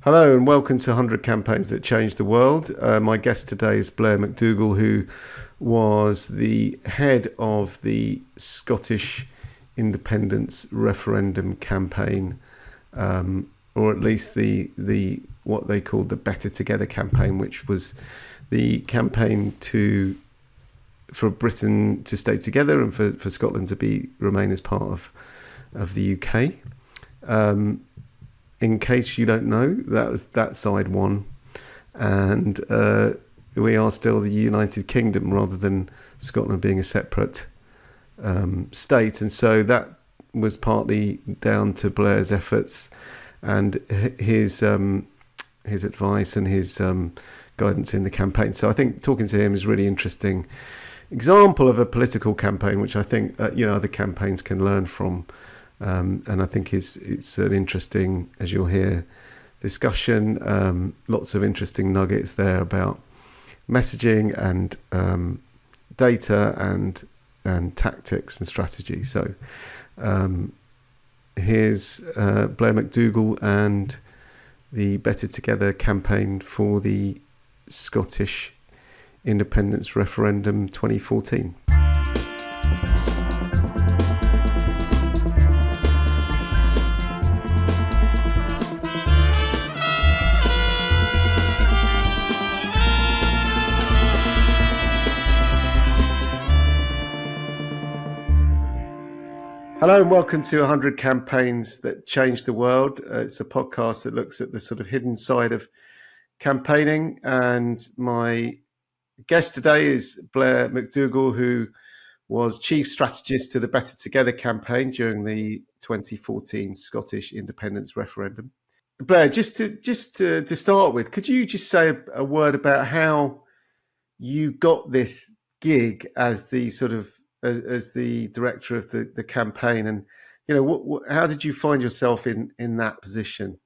Hello and welcome to 100 Campaigns That Changed the World. My guest today is Blair McDougall, who was the head of the Scottish Independence Referendum campaign, or at least the what they called the Better Together campaign, which was the campaign for Britain to stay together and for Scotland to remain as part of the UK. In case you don't know, that side won, and we are still the United Kingdom rather than Scotland being a separate state, and so that was partly down to Blair's efforts and his advice and his guidance in the campaign. So I think talking to him is a really interesting example of a political campaign, which I think other campaigns can learn from. And I think it's an interesting, as you'll hear, discussion. Lots of interesting nuggets there about messaging and data and tactics and strategy. So here's Blair McDougall and the Better Together campaign for the Scottish Independence Referendum 2014. Hello and welcome to 100 Campaigns That Changed the World. It's a podcast that looks at the sort of hidden side of campaigning. And my guest today is Blair McDougall, who was Chief Strategist to the Better Together campaign during the 2014 Scottish Independence Referendum. Blair, just to start with, could you just say a word about how you got this gig as the as the director of the campaign, and how did you find yourself in that position?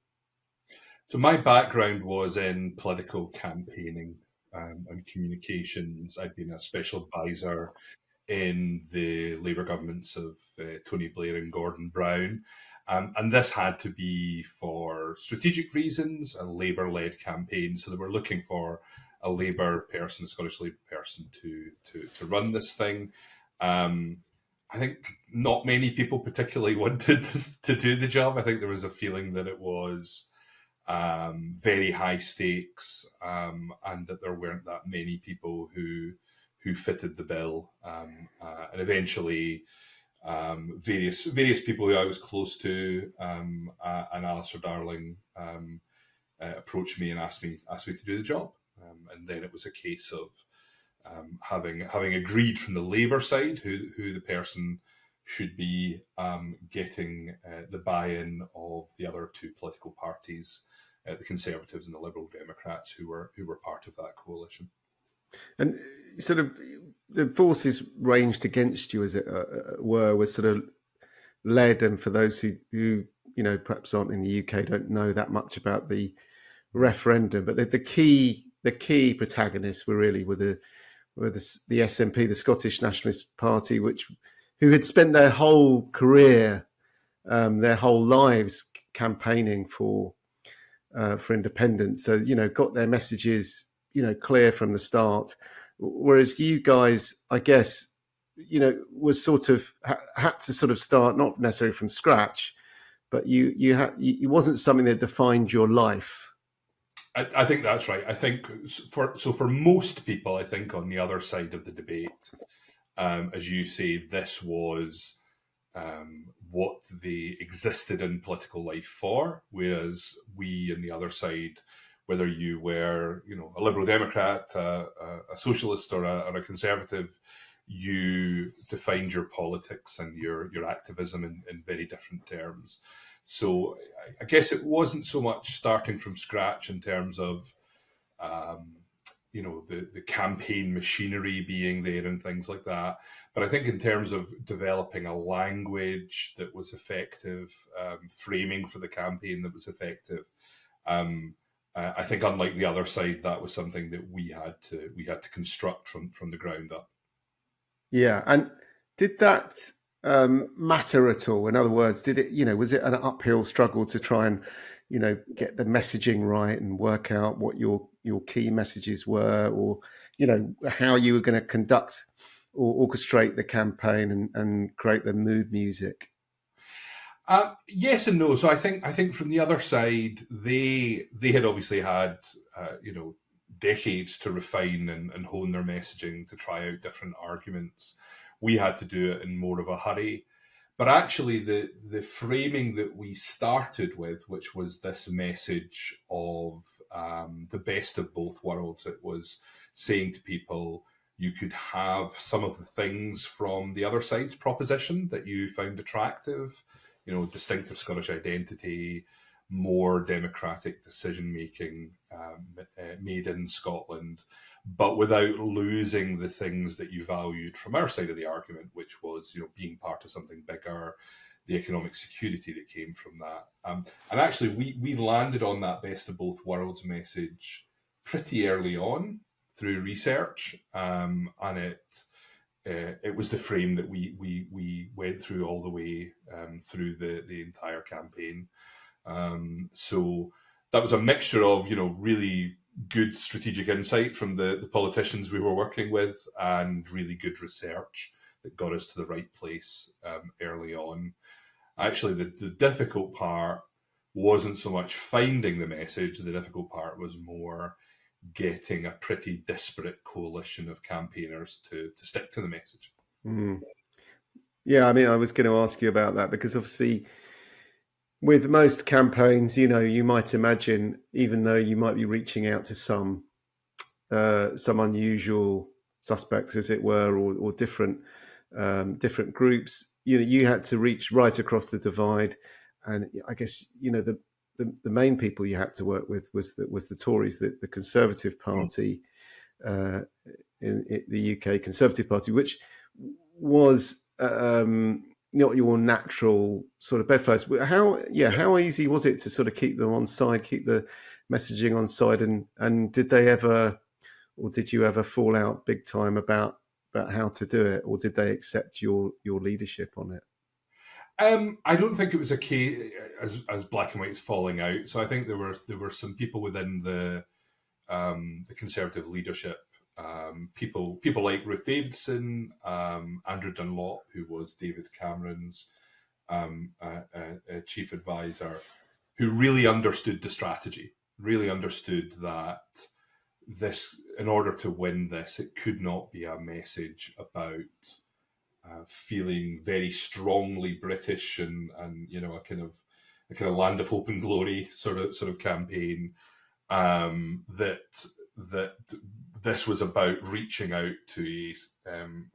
So my background was in political campaigning and communications. I'd been a special advisor in the Labour governments of Tony Blair and Gordon Brown. And this had to be for strategic reasons, a Labour-led campaign. So they were looking for a Labour person, a Scottish Labour person to run this thing. I think not many people particularly wanted to do the job. I think there was a feeling that it was very high stakes, and that there weren't that many people who fitted the bill. And eventually, various people who I was close to, and Alistair Darling, approached me and asked me to do the job. And then it was a case of having agreed from the Labour side who the person should be, getting the buy-in of the other two political parties, the Conservatives and the Liberal Democrats, who were part of that coalition. And sort of the forces ranged against you, as it were sort of led, and for those who perhaps aren't in the UK, don't know that much about the referendum, but the key protagonists were the SNP, the Scottish Nationalist Party, who had spent their whole career, their whole lives campaigning for independence. So got their messages clear from the start. Whereas you guys, I guess, was sort of had to sort of start not necessarily from scratch, but it wasn't something that defined your life. I think that's right. I think for most people, I think on the other side of the debate, as you say, this was what they existed in political life for, whereas we on the other side, whether you were a Liberal Democrat, a socialist, or a Conservative, you defined your politics and your activism in very different terms. So I guess it wasn't so much starting from scratch in terms of, the campaign machinery being there and things like that. But I think in terms of developing a language that was effective, framing for the campaign that was effective, I think unlike the other side, that was something that we had to construct from the ground up. Yeah, and did that matter at all? In other words, did it, was it an uphill struggle to try and get the messaging right and work out what your key messages were, or how you were going to conduct or orchestrate the campaign and create the mood music? Yes and no. So I think from the other side, they had obviously had decades to refine and hone their messaging, to try out different arguments. We had to do it in more of a hurry. But actually, the framing that we started with, which was this message of the best of both worlds, it was saying to people, you could have some of the things from the other side's proposition that you found attractive, distinctive Scottish identity, more democratic decision-making made in Scotland, but without losing the things that you valued from our side of the argument, which was, being part of something bigger, the economic security that came from that. And actually, we landed on that best of both worlds message pretty early on through research, and it was the frame that we went through all the way through the entire campaign. So that was a mixture of, really good strategic insight from the politicians we were working with, and really good research that got us to the right place early on. Actually, the difficult part wasn't so much finding the message. The difficult part was more getting a pretty disparate coalition of campaigners to stick to the message. Mm. Yeah, I mean, I was going to ask you about that, because obviously with most campaigns, you might imagine, even though you might be reaching out to some unusual suspects, as it were, or different groups, you had to reach right across the divide. And I guess, the main people you had to work with was the Tories, the Conservative Party, in the UK Conservative Party, which was not your natural sort of bedfellows. How easy was it to sort of keep them on side, keep the messaging on side, and did you ever fall out big time about how to do it, or did they accept your leadership on it? I don't think it was a case as black and white's falling out. So I think there were some people within the Conservative leadership, people like Ruth Davidson, Andrew Dunlop, who was David Cameron's chief advisor, who really understood the strategy, really understood that this, in order to win this, it could not be a message about feeling very strongly British and a kind of land of hope and glory sort of campaign. That this was about reaching out to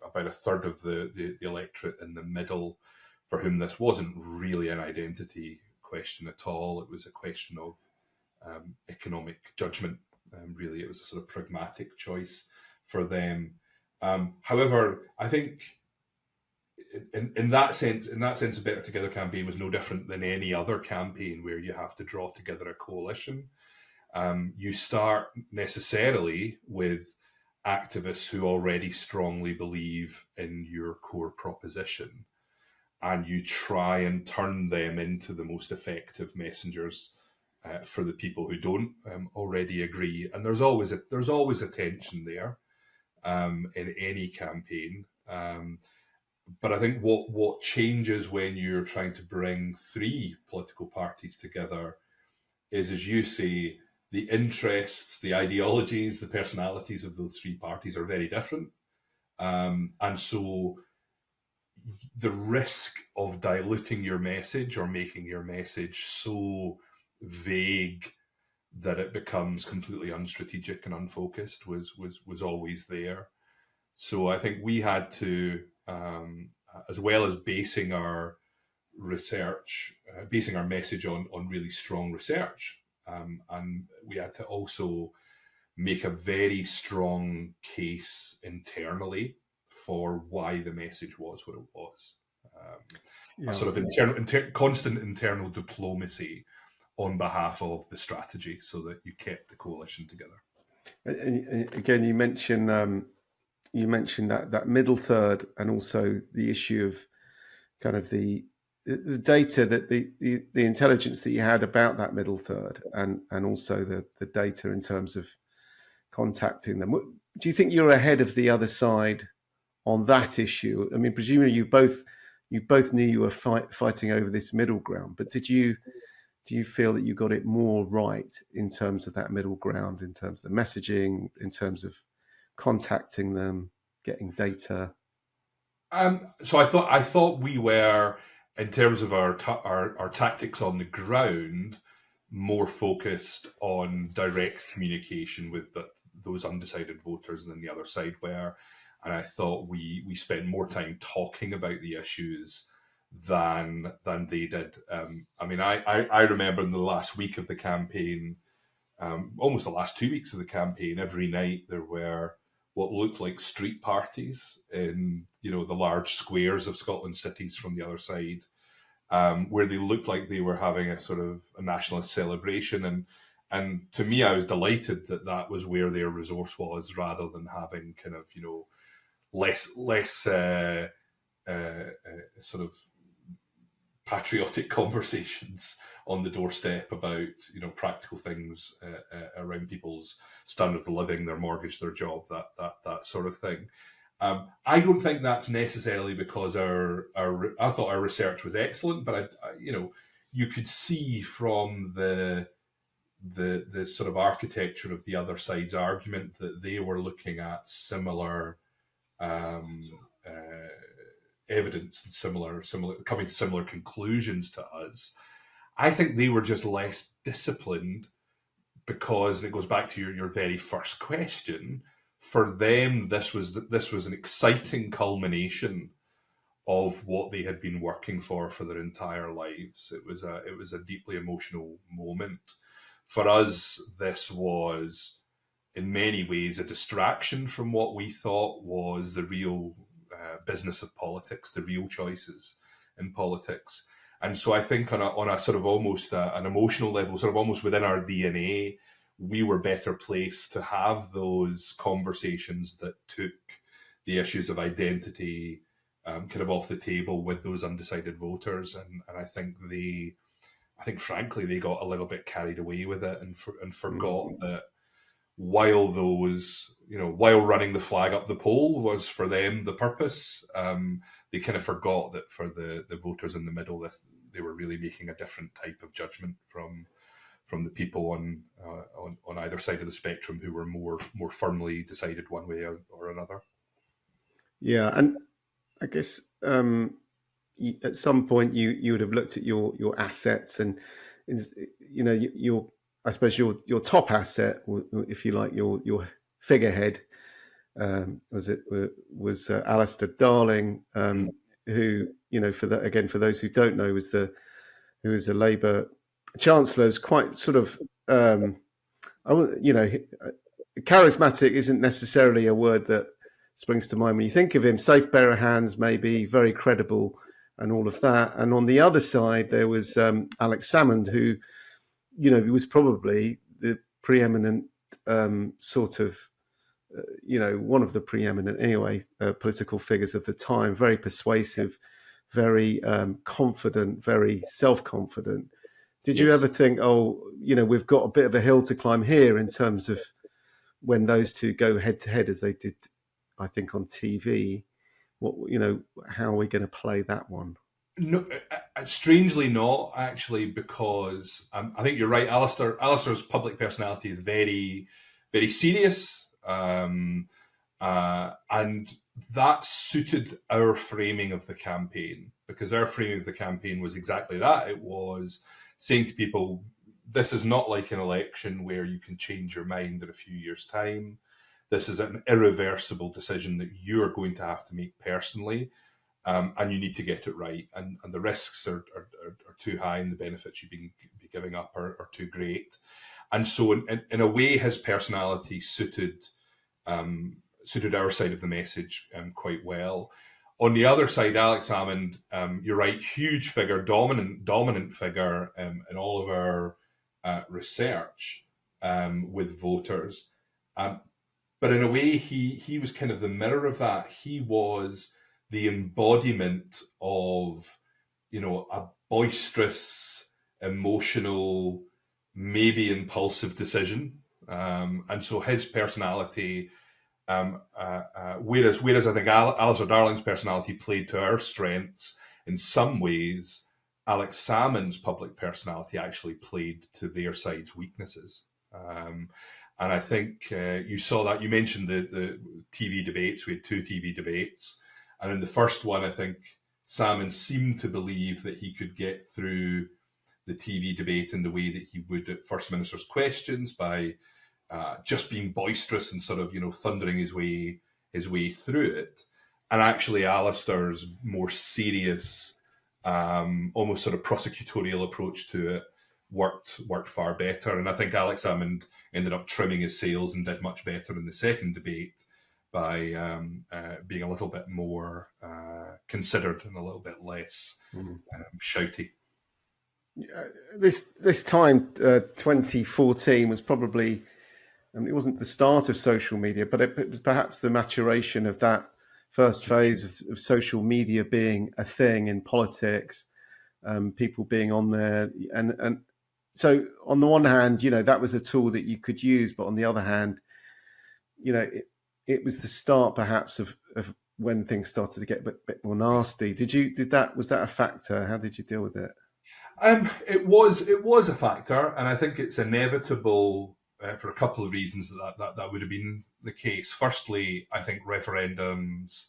about a third of the electorate in the middle, for whom this wasn't really an identity question at all. It was a question of economic judgment. Really, it was a sort of pragmatic choice for them. However, I think in that sense, a Better Together campaign was no different than any other campaign where you have to draw together a coalition. You start necessarily with activists who already strongly believe in your core proposition, and you try and turn them into the most effective messengers for the people who don't already agree. And there's always a tension there in any campaign. But I think what changes when you're trying to bring three political parties together is, as you say, the interests, the ideologies, the personalities of those three parties are very different. And so the risk of diluting your message or making your message so vague that it becomes completely unstrategic and unfocused was always there. So I think we had to, as well as basing our research, basing our message on really strong research, and we had to also make a very strong case internally for why the message was what it was. A sort of constant internal diplomacy on behalf of the strategy, so that you kept the coalition together. And again, you mentioned that middle third, and also the issue of kind of the the data that the intelligence that you had about that middle third, and also the data in terms of contacting them. Do you think you're ahead of the other side on that issue? I mean, presumably you both knew you were fighting over this middle ground, but do you feel that you got it more right in terms of that middle ground, in terms of the messaging, in terms of contacting them, getting data? So I thought we were, in terms of our tactics on the ground, more focused on direct communication with those undecided voters than the other side were. And I thought we spent more time talking about the issues than they did. I mean, I remember in the last week of the campaign, almost the last 2 weeks of the campaign, every night there were what looked like street parties in, the large squares of Scotland cities from the other side, where they looked like they were having a sort of a nationalist celebration. And to me, I was delighted that was where their resource was, rather than having kind of, less sort of patriotic conversations on the doorstep about, practical things around people's standard of living, their mortgage, their job, that sort of thing. I don't think that's necessarily because I thought our research was excellent, but you could see from the sort of architecture of the other side's argument that they were looking at similar evidence and similar coming to similar conclusions to us. I think they were just less disciplined because, and it goes back to your very first question, for them this was an exciting culmination of what they had been working for their entire lives. It was a deeply emotional moment. For us, this was in many ways a distraction from what we thought was the real business of politics, the real choices in politics. And so I think on a sort of almost an emotional level, sort of almost within our DNA, we were better placed to have those conversations that took the issues of identity kind of off the table with those undecided voters. And I think frankly, they got a little bit carried away with it and forgot that while running the flag up the pole was for them the purpose, they kind of forgot that for the voters in the middle, they were really making a different type of judgment from the people on either side of the spectrum who were more firmly decided one way or another. Yeah, and I guess at some point you would have looked at your assets, and your I suppose your top asset, if you like, your figurehead, was Alistair Darling, who, for those who don't know, who was a Labour Chancellor. Is quite sort of charismatic isn't necessarily a word that springs to mind when you think of him. Safe pair of hands, maybe, very credible, and all of that. And on the other side, there was Alex Salmond, who, was probably the preeminent sort of, one of the preeminent, anyway, political figures of the time. Very persuasive, very confident, very self-confident. Did you ever think, we've got a bit of a hill to climb here in terms of when those two go head to head, as they did, I think, on TV? How are we going to play that one? No, strangely not, actually, because I think you're right. Alistair's public personality is very, very serious, and that suited our framing of the campaign, because our framing of the campaign was exactly that. It was saying to people, this is not like an election where you can change your mind in a few years' time. This is an irreversible decision that you're going to have to make personally. And you need to get it right, and the risks are too high, and the benefits you'd be giving up are too great. And so, in a way, his personality suited our side of the message quite well. On the other side, Alex Salmond, you're right, huge figure, dominant figure in all of our research with voters. But in a way, he was kind of the mirror of that. He was the embodiment of a boisterous, emotional, maybe impulsive decision. And so his personality, whereas I think Alistair Darling's personality played to our strengths, in some ways, Alex Salmond's public personality actually played to their side's weaknesses. And I think you saw that. You mentioned the TV debates. We had 2 TV debates. And in the first one, I think Salmond seemed to believe that he could get through the TV debate in the way that he would at First Minister's questions, by just being boisterous and sort of, thundering his way through it. And actually, Alistair's more serious, almost sort of prosecutorial approach to it worked far better. And I think Alex Salmond ended up trimming his sails and did much better in the second debate by being a little bit more considered and a little bit less shouty. This time, 2014 was probably, it wasn't the start of social media, but it was perhaps the maturation of that first phase of social media being a thing in politics, people being on there. And so on the one hand, that was a tool that you could use, but on the other hand, it was the start perhaps of when things started to get a bit more nasty. Was that a factor? How did you deal with it? It was a factor, and I think it's inevitable for a couple of reasons that would have been the case. Firstly, I think referendums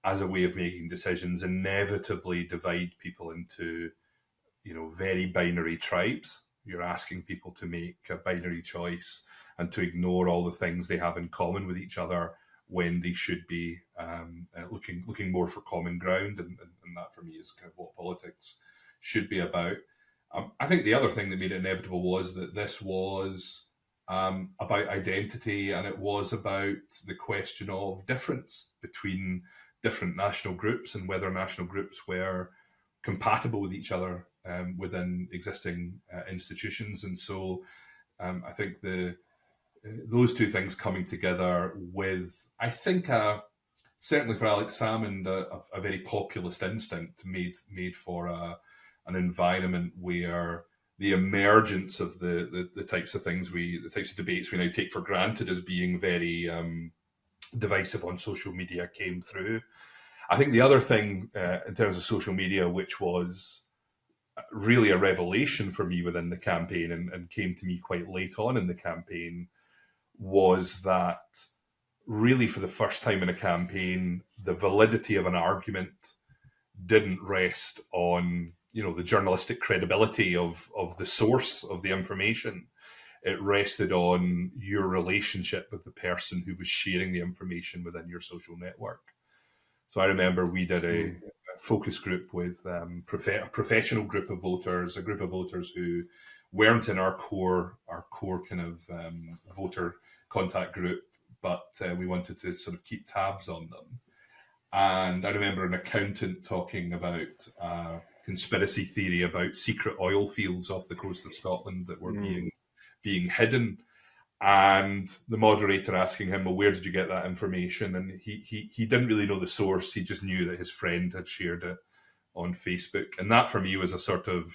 as a way of making decisions inevitably divide people into, very binary tribes. You're asking people to make a binary choice and to ignore all the things they have in common with each other when they should be looking more for common ground. And that, for me, is kind of what politics should be about. I think the other thing that made it inevitable was that this was about identity, and it was about the question of difference between different national groups and whether national groups were compatible with each other within existing institutions. And so I think those two things coming together with, I think, certainly for Alex Salmond, a very populist instinct made for an environment where the emergence of the types of debates we now take for granted as being very divisive on social media came through. I think the other thing in terms of social media, which was really a revelation for me within the campaign and came to me quite late on in the campaign, was that really for the first time in a campaign, the validity of an argument didn't rest on the journalistic credibility of the source of the information. It rested on your relationship with the person who was sharing the information within your social network. So I remember we did a focus group with a professional group of voters, a group of voters who weren't in our core kind of voter contact group, but we wanted to sort of keep tabs on them. And I remember an accountant talking about conspiracy theory about secret oil fields off the coast of Scotland that were being hidden, and the moderator asking him, well, where did you get that information? And he didn't really know the source. He just knew that his friend had shared it on Facebook. And that for me was a sort of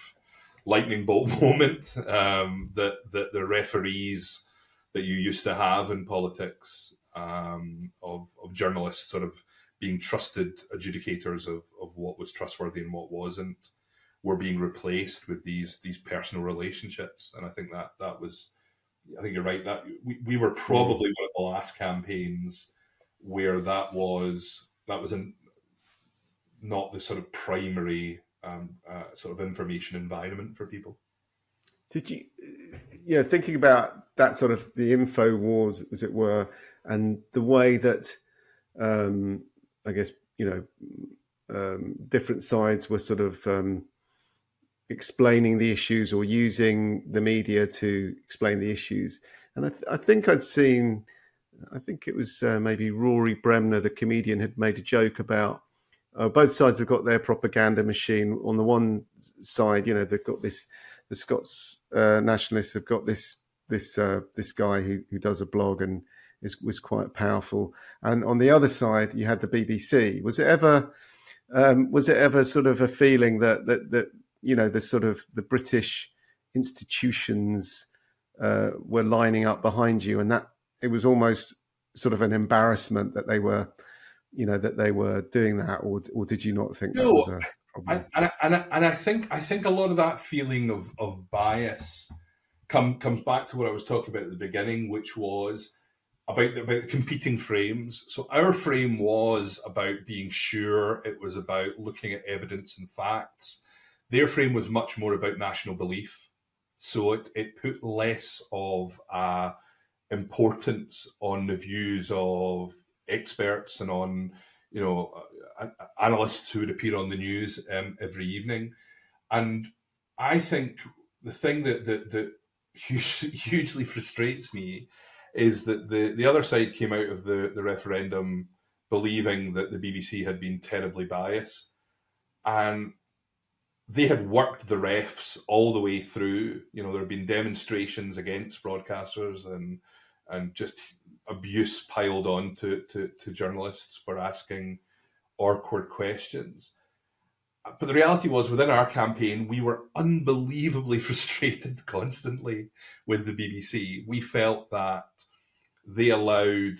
lightning bolt moment, that the referees that you used to have in politics, of journalists sort of being trusted adjudicators of what was trustworthy and what wasn't, were being replaced with these personal relationships. And I think that was, I think you're right, that we were probably one of the last campaigns where that was not the sort of primary sort of information environment for people. Did you, thinking about that sort of the info wars, as it were, and the way that, I guess, different sides were sort of explaining the issues or using the media to explain the issues. And I think I'd seen, I think it was maybe Rory Bremner, the comedian, had made a joke about both sides have got their propaganda machine. On the one side, they've got this, the Scots nationalists have got this guy who does a blog and was quite powerful. And on the other side, you had the BBC. Was it ever Was it ever sort of a feeling that you know, the sort of the British institutions were lining up behind you, and that it was almost sort of an embarrassment that they were, you know, that they were doing that, or did you not think that was No, a problem? and I think a lot of that feeling of bias comes back to what I was talking about at the beginning, which was about the competing frames. So our frame was about being sure, it was about looking at evidence and facts. Their frame was much more about national belief. So it put less of importance on the views of experts and on, you know, analysts who would appear on the news every evening. And I think the thing that hugely frustrates me is that the other side came out of the referendum believing that the BBC had been terribly biased, and they had worked the refs all the way through. You know, there had been demonstrations against broadcasters and just abuse piled on to journalists for asking awkward questions. But the reality was, within our campaign, we were unbelievably frustrated constantly with the BBC. We felt that they allowed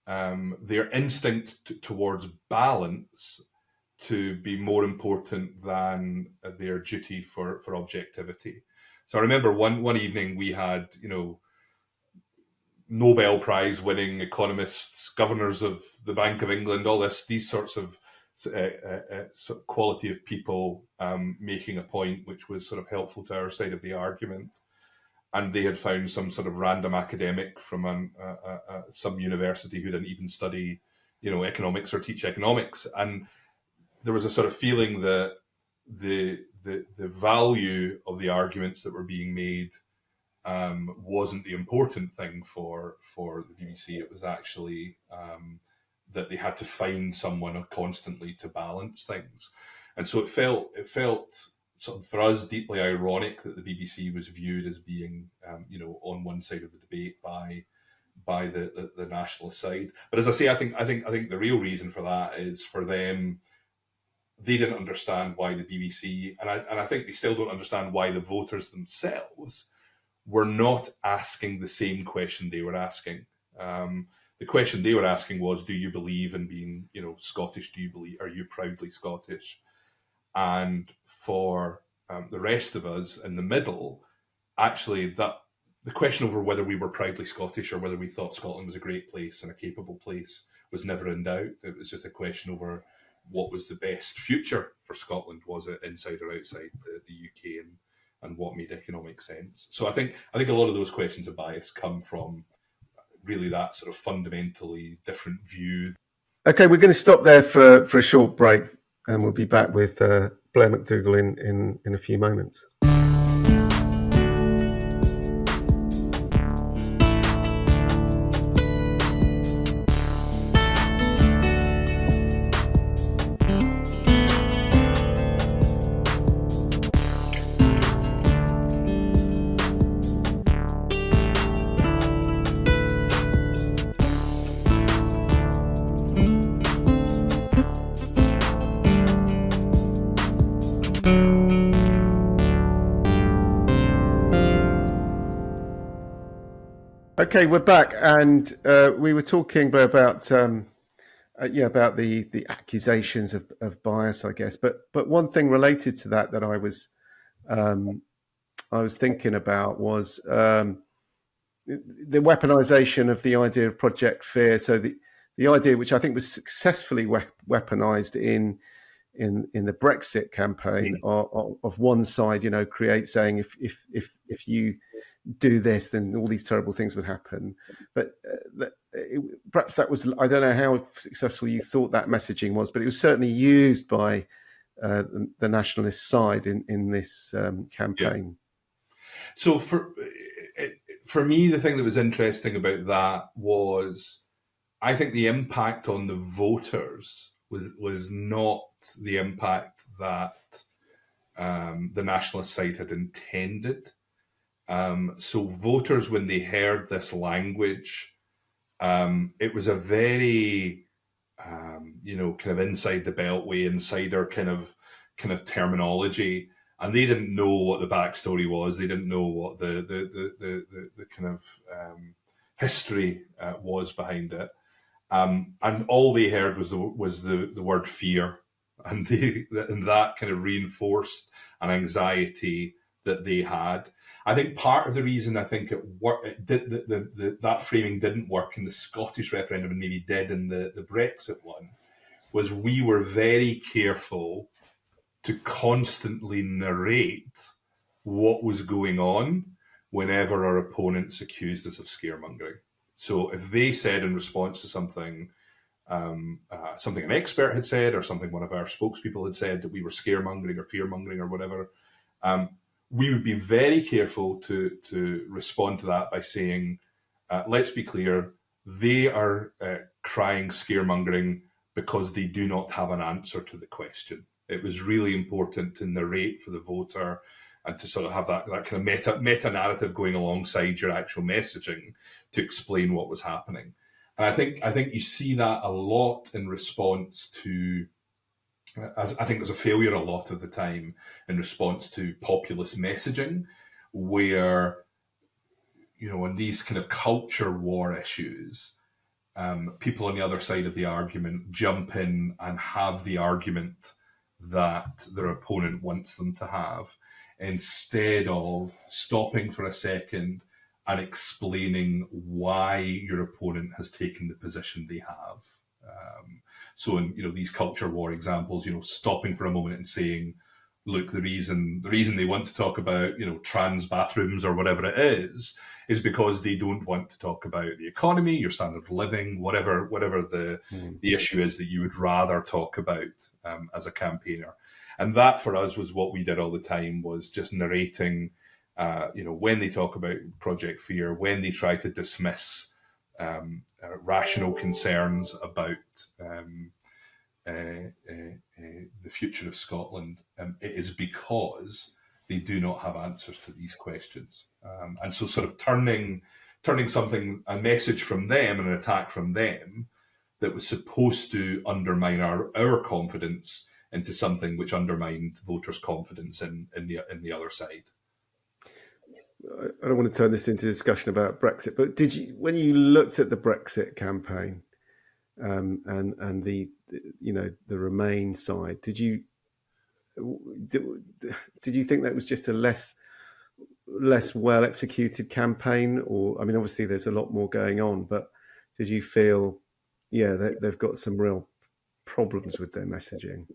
their instinct towards balance to be more important than their duty for objectivity. So I remember one evening we had, you know, Nobel Prize winning economists, governors of the Bank of England, all these sorts of sort of quality of people making a point which was sort of helpful to our side of the argument. And they had found some sort of random academic from some university who didn't even study, you know, economics or teach economics. And there was a sort of feeling that the value of the arguments that were being made wasn't the important thing for the BBC. It was actually that they had to find someone constantly to balance things. And so it felt sort of for us deeply ironic that the BBC was viewed as being, you know, on one side of the debate by the nationalist side. But as I say, I think the real reason for that is for them, they didn't understand why the BBC, and I think they still don't understand why the voters themselves were not asking the same question they were asking. The question they were asking was, do you believe in being, you know, Scottish? Are you proudly Scottish? And for the rest of us in the middle, actually, that the question over whether we were proudly Scottish or whether we thought Scotland was a great place and a capable place was never in doubt. It was just a question over what was the best future for Scotland. Was it inside or outside the UK, and what made economic sense? So I think a lot of those questions of bias come from really that sort of fundamentally different view. Okay, we're going to stop there for a short break, and we'll be back with Blair McDougall in a few moments. Okay, we're back, and we were talking, Blair, about about the accusations of bias, I guess. But one thing related to that I was thinking about was the weaponization of the idea of Project Fear. So the idea, which I think was successfully weaponized in the Brexit campaign, of one side, you know, saying if you do this, then all these terrible things would happen. But perhaps that was, I don't know how successful you thought that messaging was, but it was certainly used by the nationalist side in this campaign. Yeah. So for me, the thing that was interesting about that was, I think the impact on the voters was not the impact that the nationalist side had intended. So voters, when they heard this language, it was a very kind of inside the beltway, insider kind of terminology, and they didn't know what the backstory was. They didn't know what the kind of history was behind it, and all they heard was the word fear, and that kind of reinforced an anxiety that they had. I think part of the reason I think that framing didn't work in the Scottish referendum and maybe did in the Brexit one was we were very careful to constantly narrate what was going on whenever our opponents accused us of scaremongering. So if they said in response to something an expert had said or something one of our spokespeople had said that we were scaremongering or fearmongering or whatever, we would be very careful to respond to that by saying, let's be clear, they are crying scaremongering because they do not have an answer to the question. It was really important to narrate for the voter and to sort of have that kind of meta narrative going alongside your actual messaging to explain what was happening. And I think you see that a lot in response to, as I think there's a failure a lot of the time in response to populist messaging, where, on these kind of culture war issues, people on the other side of the argument jump in and have the argument that their opponent wants them to have, instead of stopping for a second and explaining why your opponent has taken the position they have. So in these culture war examples, stopping for a moment and saying, look, the reason they want to talk about trans bathrooms or whatever it is because they don't want to talk about the economy, your standard of living, whatever the issue is that you would rather talk about as a campaigner. And that for us was what we did all the time, was just narrating, when they talk about Project Fear, when they try to dismiss rational concerns about the future of Scotland, it is because they do not have answers to these questions. And so sort of turning something, a message from them and an attack from them that was supposed to undermine our confidence into something which undermined voters' confidence in the other side. I don't want to turn this into a discussion about Brexit, but when you looked at the Brexit campaign and the Remain side, did you think that was just a less well executed campaign? Or, I mean, obviously there's a lot more going on, but did you feel, they've got some real problems with their messaging?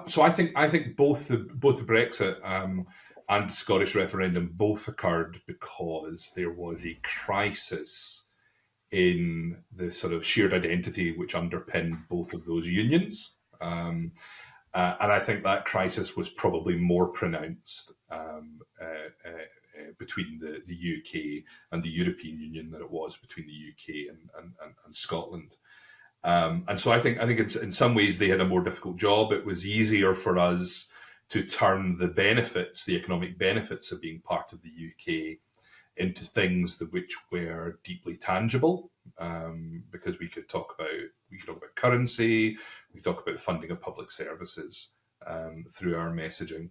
So I think both the Brexit and the Scottish referendum both occurred because there was a crisis in the sort of shared identity which underpinned both of those unions. And I think that crisis was probably more pronounced between the UK and the European Union than it was between the UK and Scotland. And so I think in some ways they had a more difficult job. It was easier for us to turn the economic benefits of being part of the UK into things which were deeply tangible, because we could talk about currency, we could talk about funding of public services through our messaging.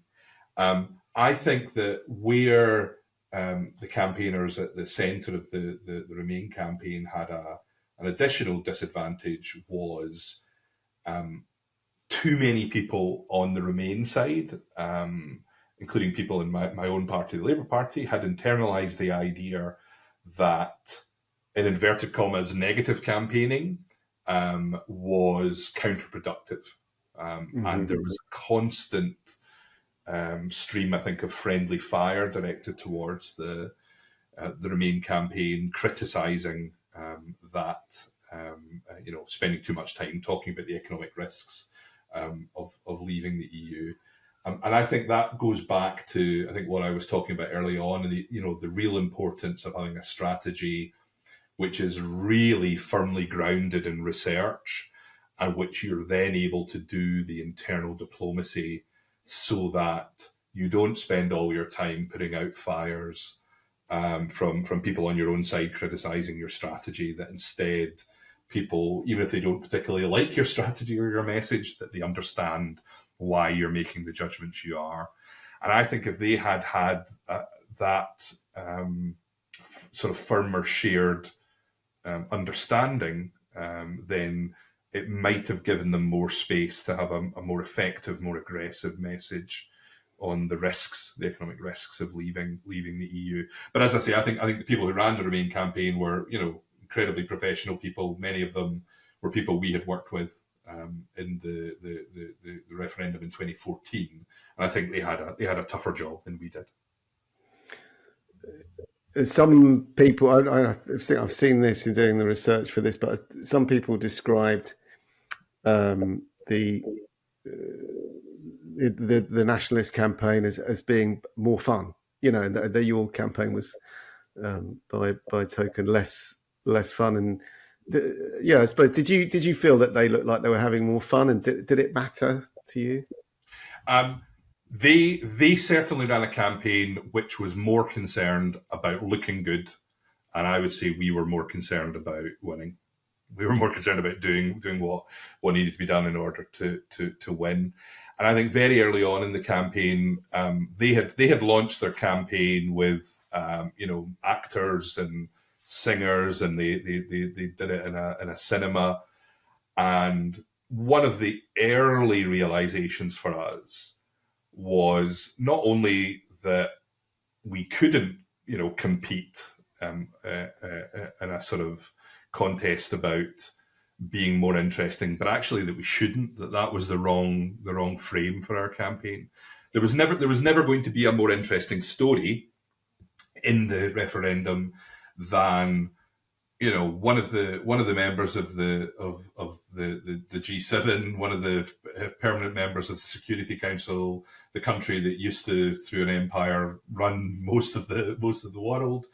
I think that where the campaigners at the centre of the Remain campaign had an additional disadvantage was too many people on the Remain side, including people in my own party, the Labour Party, had internalised the idea that, in inverted commas, negative campaigning was counterproductive. And there was a constant stream, I think, of friendly fire directed towards the Remain campaign, criticising that, spending too much time talking about the economic risks of leaving the EU. And I think that goes back to, what I was talking about early on, and the real importance of having a strategy which is really firmly grounded in research, and which you're then able to do the internal diplomacy so that you don't spend all your time putting out fires from people on your own side criticising your strategy, that instead people, even if they don't particularly like your strategy or your message, that they understand why you're making the judgments you are. And I think if they had had that sort of firmer shared understanding, then it might have given them more space to have a more effective, more aggressive message on the risks, the economic risks of leaving the EU. But as I say, I think the people who ran the Remain campaign were, incredibly professional people. Many of them were people we had worked with in the referendum in 2014, and I think they had a tougher job than we did. Some people, I've seen this in doing the research for this, but some people described the nationalist campaign as being more fun. That your campaign was by token less fun. And I suppose did you feel that they looked like they were having more fun, and did it matter to you? They certainly ran a campaign which was more concerned about looking good, and I would say we were more concerned about winning. We were more concerned about doing what needed to be done in order to win. And I think very early on in the campaign, they had launched their campaign with actors and singers, and they did it in a cinema. And one of the early realizations for us was not only that we couldn't, compete in a sort of contest about being more interesting, but actually that we shouldn't. That was the wrong frame for our campaign. There was never going to be a more interesting story in the referendum than one of the members of the G7, one of the permanent members of the Security Council, the country that used to, through an empire, run most of the world.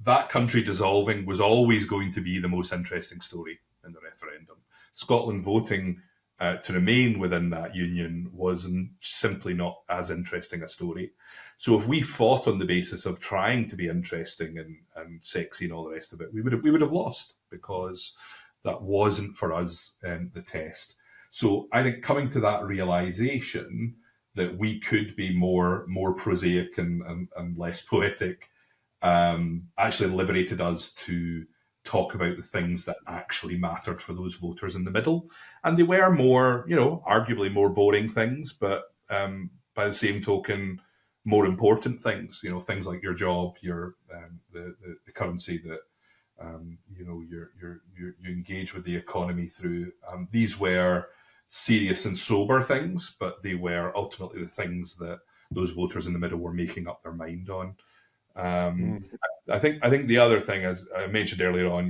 That country dissolving was always going to be the most interesting story in the referendum. Scotland voting to remain within that union was simply not as interesting a story. So if we fought on the basis of trying to be interesting and sexy and all the rest of it, we would have lost, because that wasn't for us the test. So I think coming to that realization that we could be more prosaic and less poetic actually liberated us to talk about the things that actually mattered for those voters in the middle. And they were more, arguably more boring things, but by the same token, more important things, things like your job, your the currency that you engage with the economy through. These were serious and sober things, but they were ultimately the things that those voters in the middle were making up their mind on. I think the other thing, as I mentioned earlier on,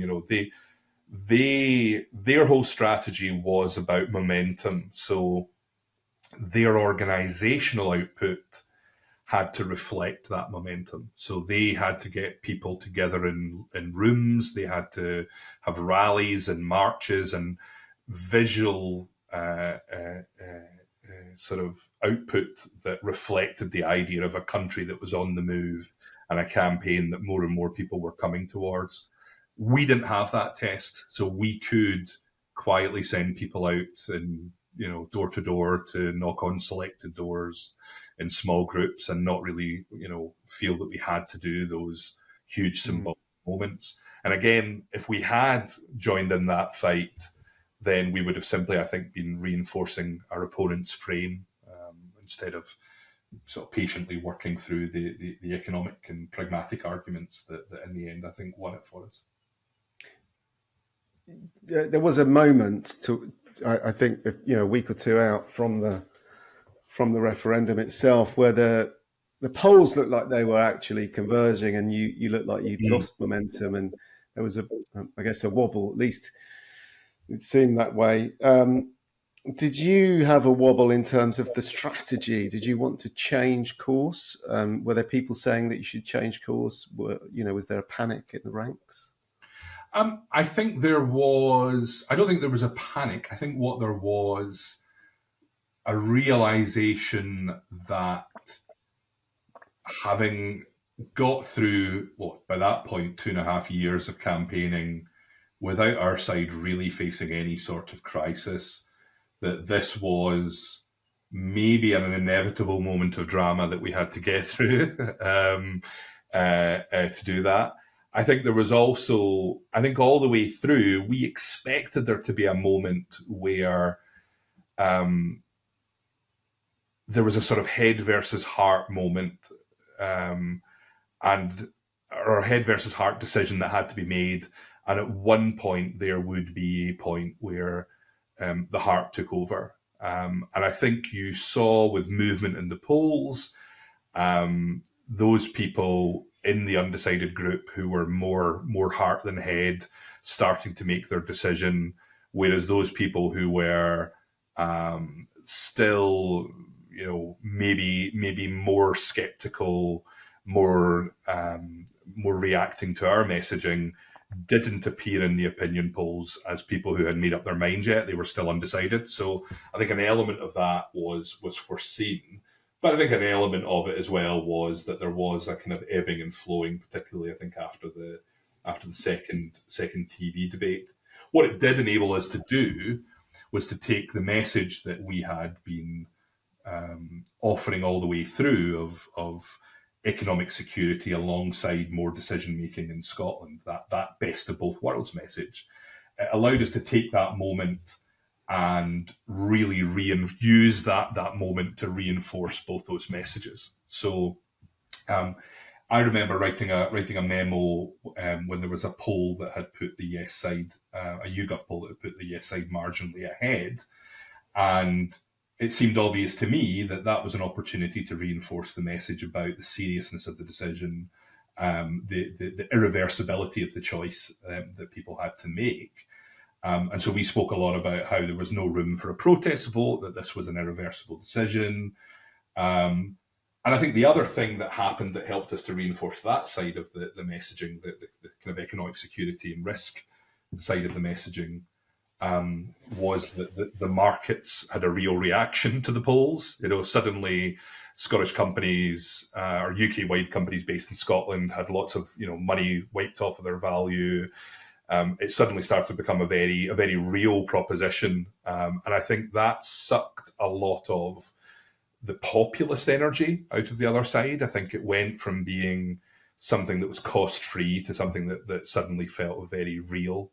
their whole strategy was about momentum. So their organizational output had to reflect that momentum. So they had to get people together in rooms. They had to have rallies and marches and visual sort of output that reflected the idea of a country that was on the move and a campaign that more and more people were coming towards. We didn't have that test, so we could quietly send people out and door to door to knock on selected doors in small groups and not really feel that we had to do those huge symbolic moments. And again, if we had joined in that fight, then we would have simply, I think, been reinforcing our opponent's frame instead of sort of patiently working through the economic and pragmatic arguments that in the end, I think, won it for us. There was a moment, I think, a week or two out from the referendum itself, where the polls looked like they were actually converging, and you looked like you'd lost momentum, and there was a wobble. At least it seemed that way. Did you have a wobble in terms of the strategy? Did you want to change course? Were there people saying that you should change course? Was there a panic in the ranks? I think there was. I don't think there was a panic. I think what there was a realization that having got through by that point 2.5 years of campaigning, without our side really facing any sort of crisis, that this was maybe an inevitable moment of drama that we had to get through to do that. I think there was also, I think all the way through, we expected there to be a moment where there was a sort of head versus heart moment, or a head versus heart decision that had to be made. And at one point, there would be a point where the heart took over. And I think you saw with movement in the polls, those people in the undecided group who were more heart than head starting to make their decision, whereas those people who were still, maybe more skeptical, more reacting to our messaging, didn't appear in the opinion polls as people who had made up their minds yet. They were still undecided. So I think an element of that was foreseen. But I think an element of it as well was that there was a kind of ebbing and flowing, particularly I think after the second TV debate. What it did enable us to do was to take the message that we had been offering all the way through of economic security alongside more decision making in Scotland, that best of both worlds message. It allowed us to take that moment and really use that moment to reinforce both those messages. So I remember writing a memo when there was a poll that had put the yes side, a YouGov poll that had put the yes side marginally ahead, and it seemed obvious to me that was an opportunity to reinforce the message about the seriousness of the decision, the irreversibility of the choice that people had to make. And so we spoke a lot about how there was no room for a protest vote, that this was an irreversible decision. And I think the other thing that happened that helped us to reinforce that side of the messaging, the kind of economic security and risk side of the messaging, was that the markets had a real reaction to the polls. Suddenly Scottish companies or UK-wide companies based in Scotland had lots of money wiped off of their value. It suddenly started to become a very real proposition, and I think that sucked a lot of the populist energy out of the other side. I think it went from being something that was cost-free to something that suddenly felt very real.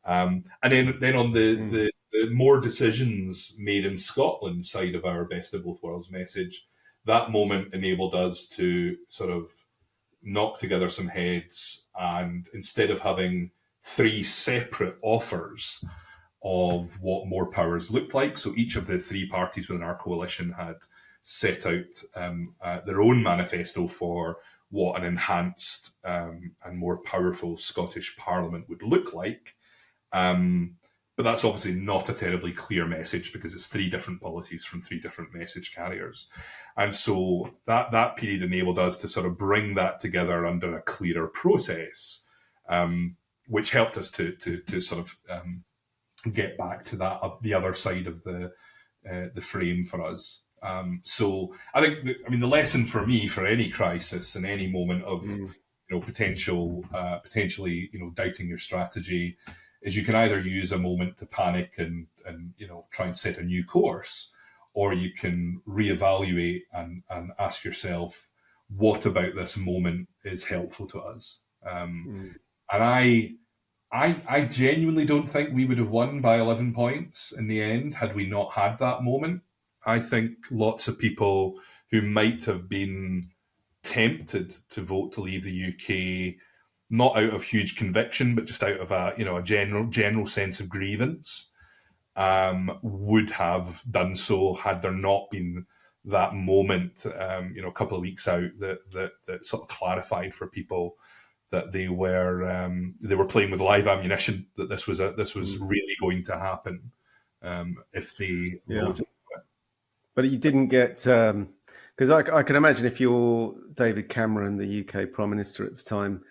And then on the more decisions made in Scotland side of our best of both worlds message, that moment enabled us to sort of knock together some heads, and instead of having 3 separate offers of what more powers looked like, so each of the 3 parties within our coalition had set out their own manifesto for what an enhanced and more powerful Scottish Parliament would look like. But that's obviously not a terribly clear message because it's 3 different policies from 3 different message carriers. And so that period enabled us to sort of bring that together under a clearer process, which helped us to sort of get back to the other side of the frame for us. So I think the lesson for me for any crisis and any moment of potentially doubting your strategy is you can either use a moment to panic and try and set a new course, or you can reevaluate and ask yourself, what about this moment is helpful to us? And I genuinely don't think we would have won by 11 points in the end had we not had that moment. I think lots of people who might have been tempted to vote to leave the UK, not out of huge conviction, but just out of a general sense of grievance, would have done so had there not been that moment, a couple of weeks out that sort of clarified for people that they were playing with live ammunition, that this was really going to happen if they voted. But you didn't get, because I can imagine if you're David Cameron, the UK Prime Minister at the time,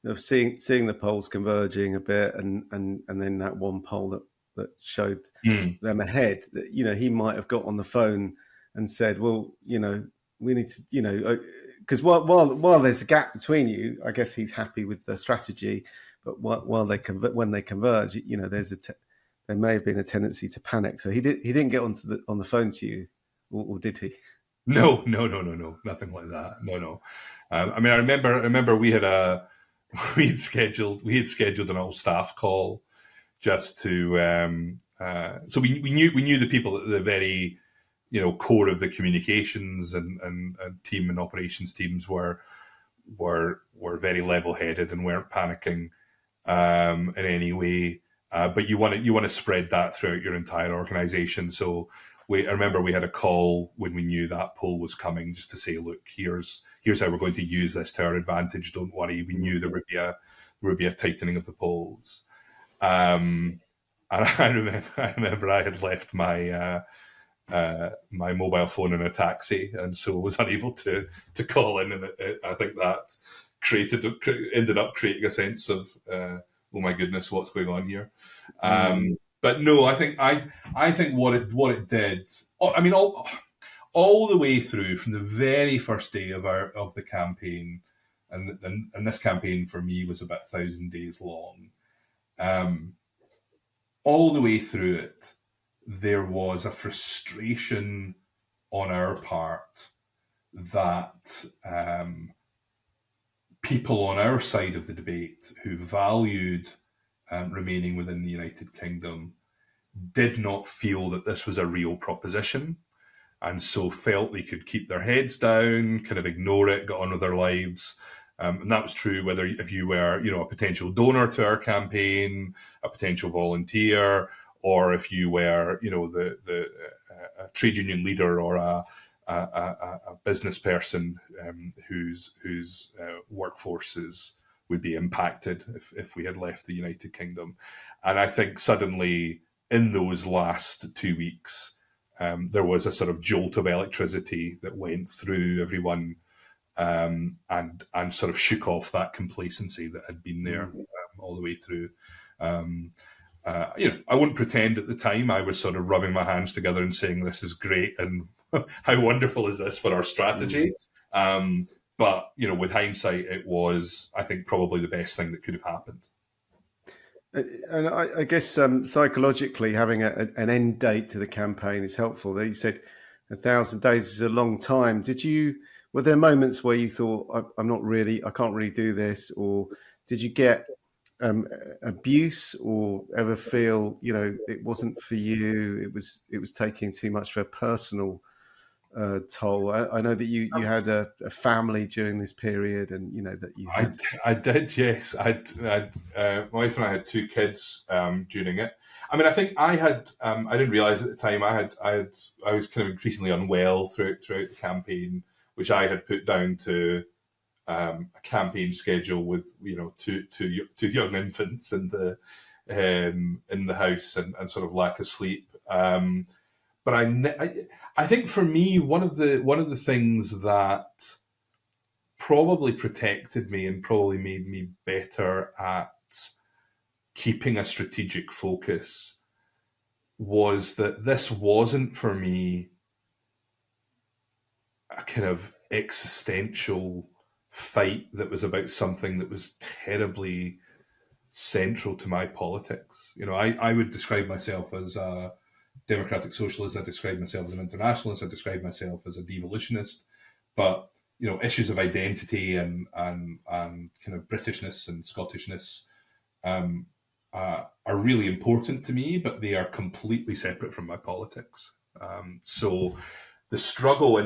of seeing the polls converging a bit, and then that one poll that showed them ahead, that he might have got on the phone and said, well, we need to, because while there's a gap between you, I guess he's happy with the strategy, but while when they converge, you know, there may have been a tendency to panic. So he didn't get on the phone to you, or did he? No, nothing like that. No. I mean, I remember we had scheduled an all staff call just to so we knew the people at the very, you know, core of the communications and team and operations teams were very level headed and weren't panicking in any way. But you want to spread that throughout your entire organisation. So I remember we had a call when we knew that poll was coming, just to say, look, here's how we're going to use this to our advantage. Don't worry. We knew there would be a tightening of the polls. And I remember I had left my my mobile phone in a taxi, and so was unable to call in. And I think that ended up creating a sense of oh my goodness, what's going on here? But no, I think what it did. I mean, all the way through from the very first day of the campaign, and this campaign for me was about 1,000 days long. All the way through it, there was a frustration on our part that people on our side of the debate who valued remaining within the United Kingdom did not feel that this was a real proposition, and so felt they could keep their heads down, kind of ignore it, get on with their lives. And that was true whether if you were, you know, a potential donor to our campaign, a potential volunteer, or if you were, you know, a trade union leader or a business person whose workforces would be impacted if we had left the United Kingdom. And I think suddenly in those last 2 weeks, there was a sort of jolt of electricity that went through everyone, and sort of shook off that complacency that had been there all the way through. You know, I wouldn't pretend at the time I was sort of rubbing my hands together and saying this is great and how wonderful is this for our strategy. But, you know, with hindsight, it was, I think, probably the best thing that could have happened. And I guess psychologically, having an end date to the campaign is helpful. You said 1,000 days is a long time. Were there moments where you thought, I can't really do this? Or did you get abuse or ever feel, you know, it wasn't for you, it was taking too much of a personal toll? I know that you had a family during this period, and you know that you had... I did, yes. My wife and I had 2 kids during it. I mean, I think I didn't realize at the time I was kind of increasingly unwell throughout the campaign, which I had put down to a campaign schedule with, you know, two young infants in the house and sort of lack of sleep. But I think for me, one of the things that probably protected me and probably made me better at keeping a strategic focus was that this wasn't for me a kind of existential fight that was about something that was terribly central to my politics. You know, I would describe myself as a democratic socialist. I describe myself as an internationalist. I describe myself as a devolutionist. But, you know, issues of identity and kind of Britishness and Scottishness are really important to me, but they are completely separate from my politics. So the struggle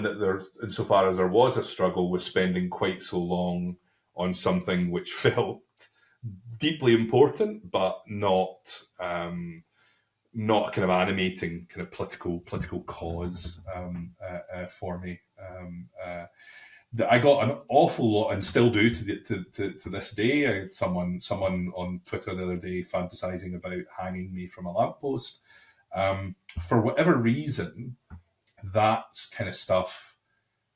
insofar as there was a struggle, was spending quite so long on something which felt deeply important, but not a kind of animating kind of political cause for me. I got an awful lot, and still do to this day. I had someone on Twitter the other day fantasizing about hanging me from a lamppost. For whatever reason, that kind of stuff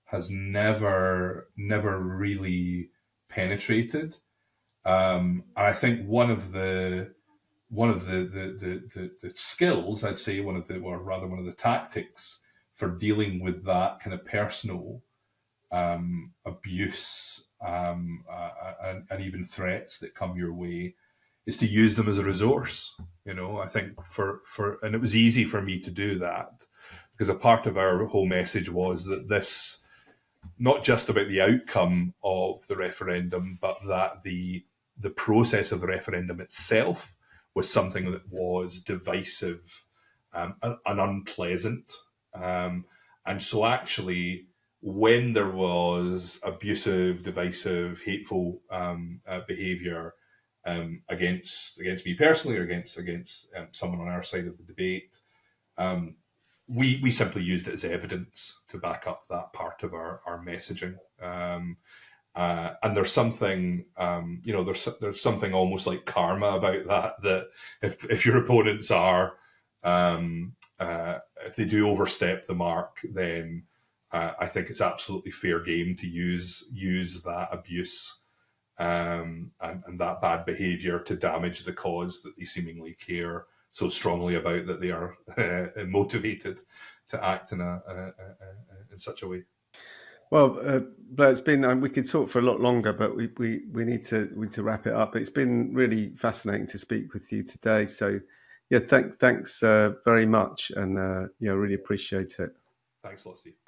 has never really penetrated. And I think one of the skills, I'd say, one of the tactics for dealing with that kind of personal abuse and even threats that come your way to use them as a resource. I think and it was easy for me to do that, because a part of our whole message was that this, not just about the outcome of the referendum, but that the process of the referendum itself was something that was divisive and unpleasant. And so actually, when there was abusive, divisive, hateful behaviour against me personally, or against someone on our side of the debate, we simply used it as evidence to back up that part of our messaging. And there's something, there's something almost like karma about that if your opponents are, if they do overstep the mark, then I think it's absolutely fair game to use that abuse and that bad behaviour to damage the cause that they seemingly care so strongly about, that they are motivated to act in such a way. Well, Blair, it's been, we could talk for a lot longer, but we need to wrap it up. It's been really fascinating to speak with you today. So, yeah, thanks very much, and really appreciate it. Thanks a lot, Steve.